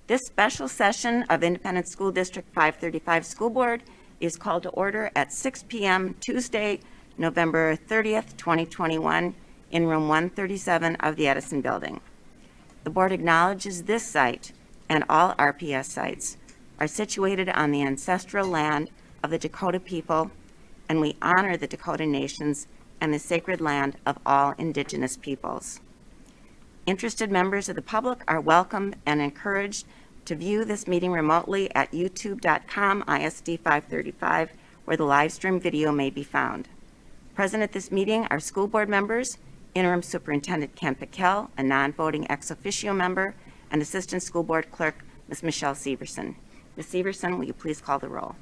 This special session of Independent School District 535 School Board is called to order at 6 p.m. Tuesday, November 30th, 2021, in room 137 of the Edison Building. The board acknowledges this site and all RPS sites are situated on the ancestral land of the Dakota people, and we honor the Dakota nations and the sacred land of all Indigenous peoples. Interested members of the public are welcome and encouraged to view this meeting remotely at youtube.com/ISD535, where the live stream video may be found. Present at this meeting are school board members, Interim Superintendent Ken Piquel, a non-voting ex officio member, and Assistant School Board Clerk, Ms. Michelle Severson. Ms. Severson, will you please call the roll?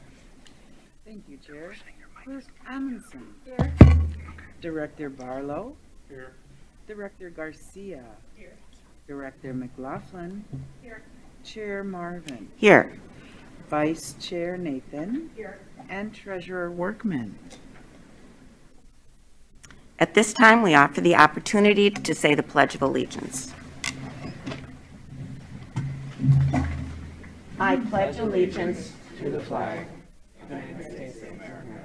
Thank you, Chair. Clerk Amundson. Here. Director Barlow. Here. Director Garcia. Here. Director McLaughlin. Here. Chair Marvin. Here. Vice Chair Nathan. Here. And Treasurer Workman. At this time, we offer the opportunity to say the Pledge of Allegiance. I pledge allegiance To the flag of the United States of America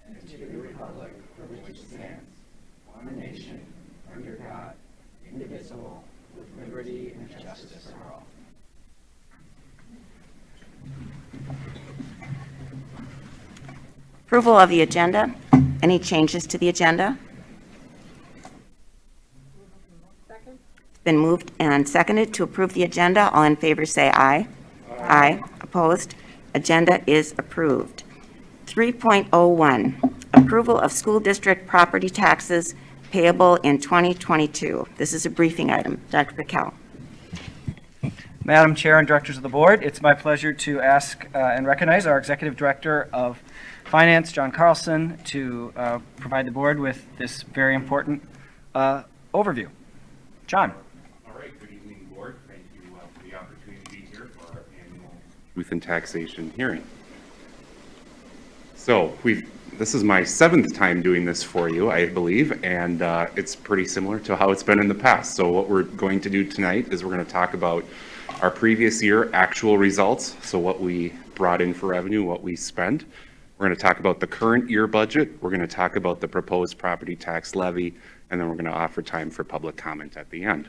and to the republic for which it stands, one nation, under God, indivisible, with liberty and justice for all. Approval of the agenda. Any changes to the agenda? Second. It's been moved and seconded to approve the agenda. All in favor say aye. Aye. Opposed? Agenda is approved. 3.01, approval of school district property taxes payable in 2022. This is a briefing item. Dr. Piquel. Madam Chair and Directors of the Board, it's my pleasure to ask and recognize our Executive Director of Finance, John Carlson, to provide the Board with this very important overview. John. All right, good evening, Board. Thank you for the opportunity to be here for our annual Youth and Taxation hearing. So this is my 7th time doing this for you, I believe, and it's pretty similar to how it's been in the past. So what we're going to do tonight is we're going to talk about our previous year actual results, so what we brought in for revenue, what we spent. We're going to talk about the current year budget. We're going to talk about the proposed property tax levy, and then we're going to offer time for public comment at the end.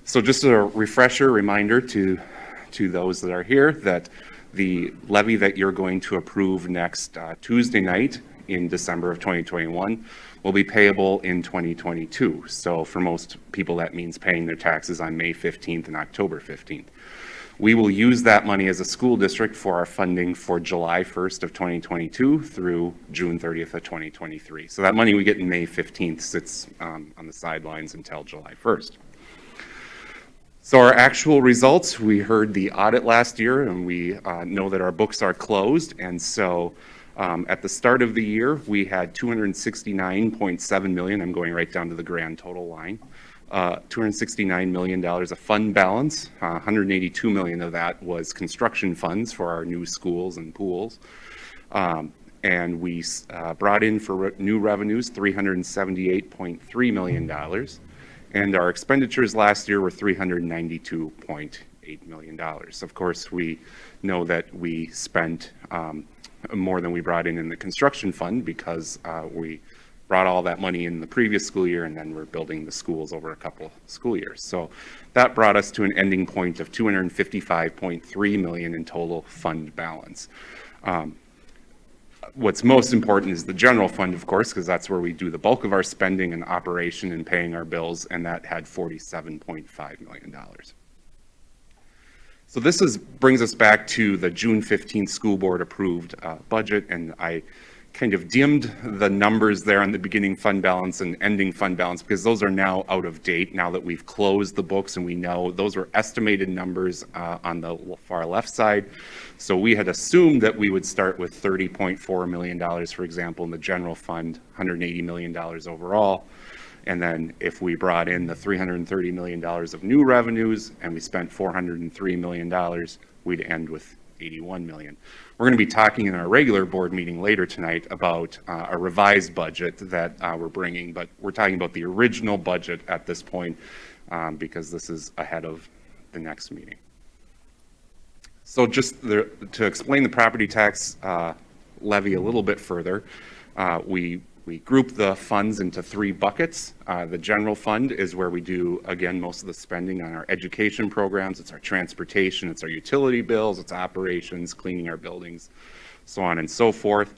So just a refresher, reminder to those that are here that the levy that you're going to approve next Tuesday night in December of 2021 will be payable in 2022. So for most people, that means paying their taxes on May 15th and October 15th. We will use that money as a school district for our funding for July 1st of 2022 through June 30th of 2023. So that money we get in May 15th sits on the sidelines until July 1st. So our actual results, we heard the audit last year, and we know that our books are closed. And so at the start of the year, we had $269.7 million. I'm going right down to the grand total line. $269 million of fund balance. $182 million of that was construction funds for our new schools and pools. And we brought in for new revenues $378.3 million. And our expenditures last year were $392.8 million. Of course, we know that we spent more than we brought in the construction fund because we brought all that money in the previous school year, and then we're building the schools over a couple school years. So that brought us to an ending point of $255.3 million in total fund balance. What's most important is the general fund, of course, because that's where we do the bulk of our spending and operation and paying our bills, and that had $47.5 million. So this brings us back to the June 15th school board approved budget, and I kind of dimmed the numbers there on the beginning fund balance and ending fund balance because those are now out of date now that we've closed the books, and we know those were estimated numbers on the far left side. So we had assumed that we would start with $30.4 million, for example, in the general fund, $180 million overall. And then if we brought in the $330 million of new revenues and we spent $403 million, we'd end with $81 million. We're going to be talking in our regular board meeting later tonight about a revised budget that we're bringing, but we're talking about the original budget at this point, because this is ahead of the next meeting. So just to explain the property tax levy a little bit further, we group the funds into three buckets. The general fund is where we do, again, most of the spending on our education programs. It's our transportation, it's our utility bills, it's operations, cleaning our buildings, so on and so forth.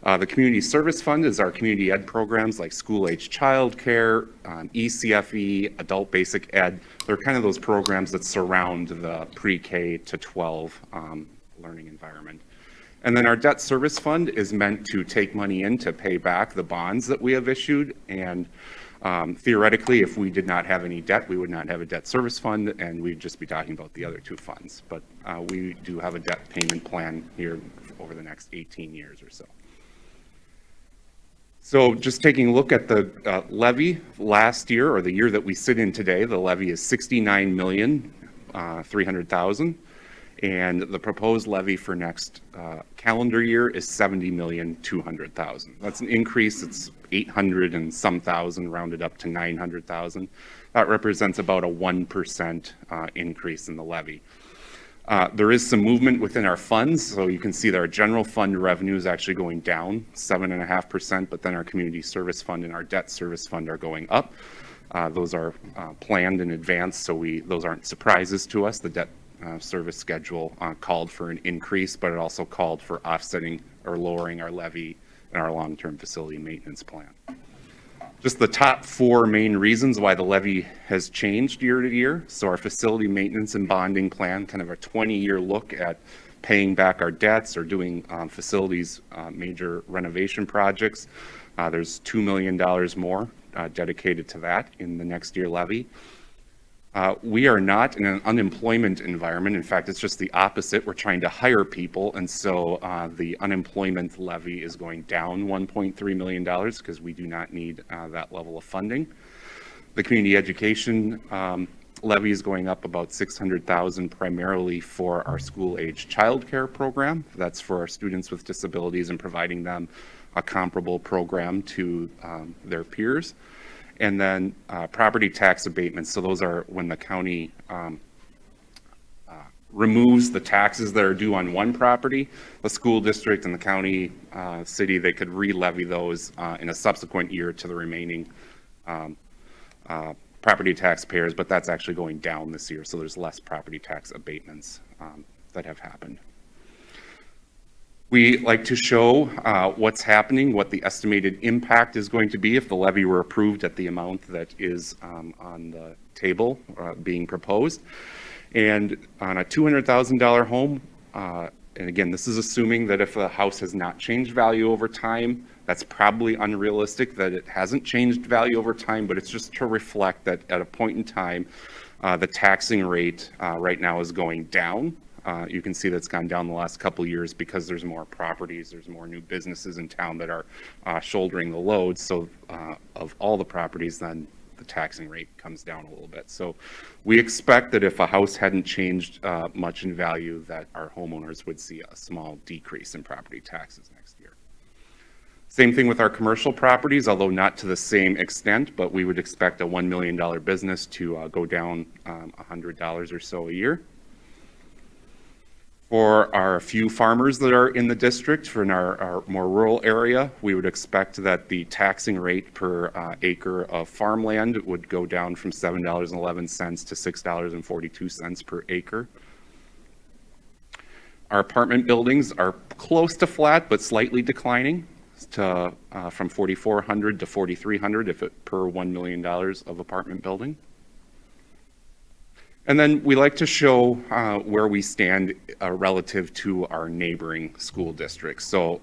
The community service fund is our community ed programs like school-age childcare, ECFE, adult basic ed. They're kind of those programs that surround the pre-K to 12 learning environment. And then our debt service fund is meant to take money in to pay back the bonds that we have issued. And theoretically, if we did not have any debt, we would not have a debt service fund, and we'd just be talking about the other two funds. But we do have a debt payment plan here over the next 18 years or so. So just taking a look at the levy last year, or the year that we sit in today, the levy is $69,300,000. And the proposed levy for next calendar year is $70,200,000. That's an increase. It's 800 and some thousand, rounded up to 900,000. That represents about a 1% increase in the levy. There is some movement within our funds, so you can see that our general fund revenue is actually going down 7.5%, but then our community service fund and our debt service fund are going up. Those are planned in advance, so those aren't surprises to us. The debt service schedule called for an increase, but it also called for offsetting or lowering our levy in our long-term facility maintenance plan. Just the top four main reasons why the levy has changed year to year. So our facility maintenance and bonding plan, kind of a 20-year look at paying back our debts or doing facilities major renovation projects. There's $2 million more dedicated to that in the next year levy. We are not in an unemployment environment. In fact, it's just the opposite. We're trying to hire people, and so the unemployment levy is going down $1.3 million because we do not need that level of funding. The community education levy is going up about $600,000, primarily for our school-age childcare program. That's for our students with disabilities and providing them a comparable program to their peers. And then property tax abatements. So those are when the county removes the taxes that are due on one property, the school district and the county, city, they could re-levy those in a subsequent year to the remaining property taxpayers, but that's actually going down this year. So there's less property tax abatements that have happened. We like to show what's happening, what the estimated impact is going to be if the levy were approved at the amount that is on the table being proposed. And on a $200,000 home, and again, this is assuming that if the house has not changed value over time, that's probably unrealistic that it hasn't changed value over time, but it's just to reflect that at a point in time, the taxing rate right now is going down. You can see that's gone down the last couple of years because there's more properties, there's more new businesses in town that are shouldering the load. So of all the properties, then the taxing rate comes down a little bit. So we expect that if a house hadn't changed much in value, that our homeowners would see a small decrease in property taxes next year. Same thing with our commercial properties, although not to the same extent, but we would expect a $1 million business to go down $100 or so a year. For our few farmers that are in the district, for in our more rural area, we would expect that the taxing rate per acre of farmland would go down from $7.11 to $6.42 per acre. Our apartment buildings are close to flat, but slightly declining to from 4,400 to 4,300 if it per $1 million of apartment building. And then we like to show where we stand relative to our neighboring school districts. So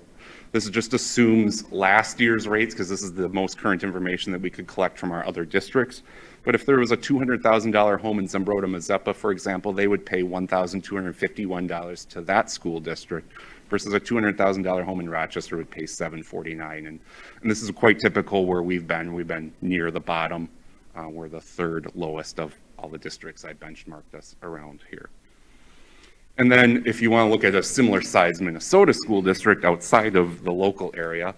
this just assumes last year's rates because this is the most current information that we could collect from our other districts. But if there was a $200,000 home in Zumbrota, Mazeppa, for example, they would pay $1,251 to that school district versus a $200,000 home in Rochester would pay $749. And this is quite typical where we've been. We've been near the bottom. We're the third lowest of all the districts I benchmarked us around here. And then if you want to look at a similar size Minnesota school district outside of the local area,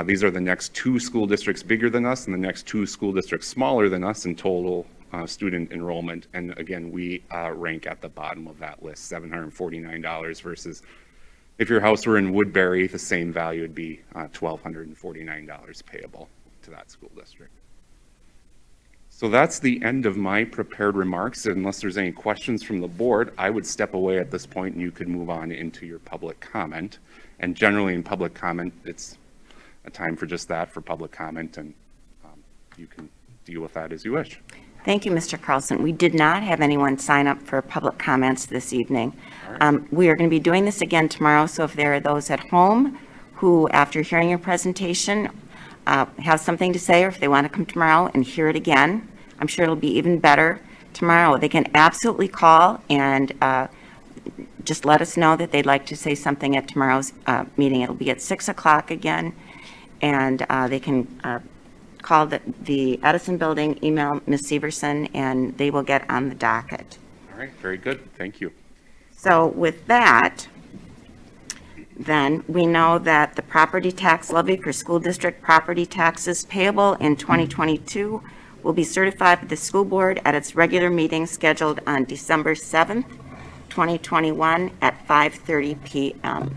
these are the next two school districts bigger than us and the next two school districts smaller than us in total student enrollment. And again, we rank at the bottom of that list, $749 versus if your house were in Woodbury, the same value would be $1,249 payable to that school district. So that's the end of my prepared remarks. Unless there's any questions from the board, I would step away at this point and you could move on into your public comment. And generally in public comment, it's a time for just that, for public comment, and you can deal with that as you wish. Thank you, Mr. Carlson. We did not have anyone sign up for public comments this evening. We are going to be doing this again tomorrow, so if there are those at home who, after hearing your presentation, have something to say, or if they want to come tomorrow and hear it again, I'm sure it'll be even better tomorrow. They can absolutely call and just let us know that they'd like to say something at tomorrow's meeting. It'll be at 6 o'clock again, and they can call the Edison Building, email Ms. Severson, and they will get on the docket. All right, very good. Thank you. So with that, then we know that the property tax levy for school district property taxes payable in 2022 will be certified by the school board at its regular meeting scheduled on December 7th, 2021 at 5:30 p.m.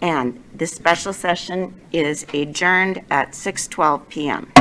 And this special session is adjourned at 6:12 p.m.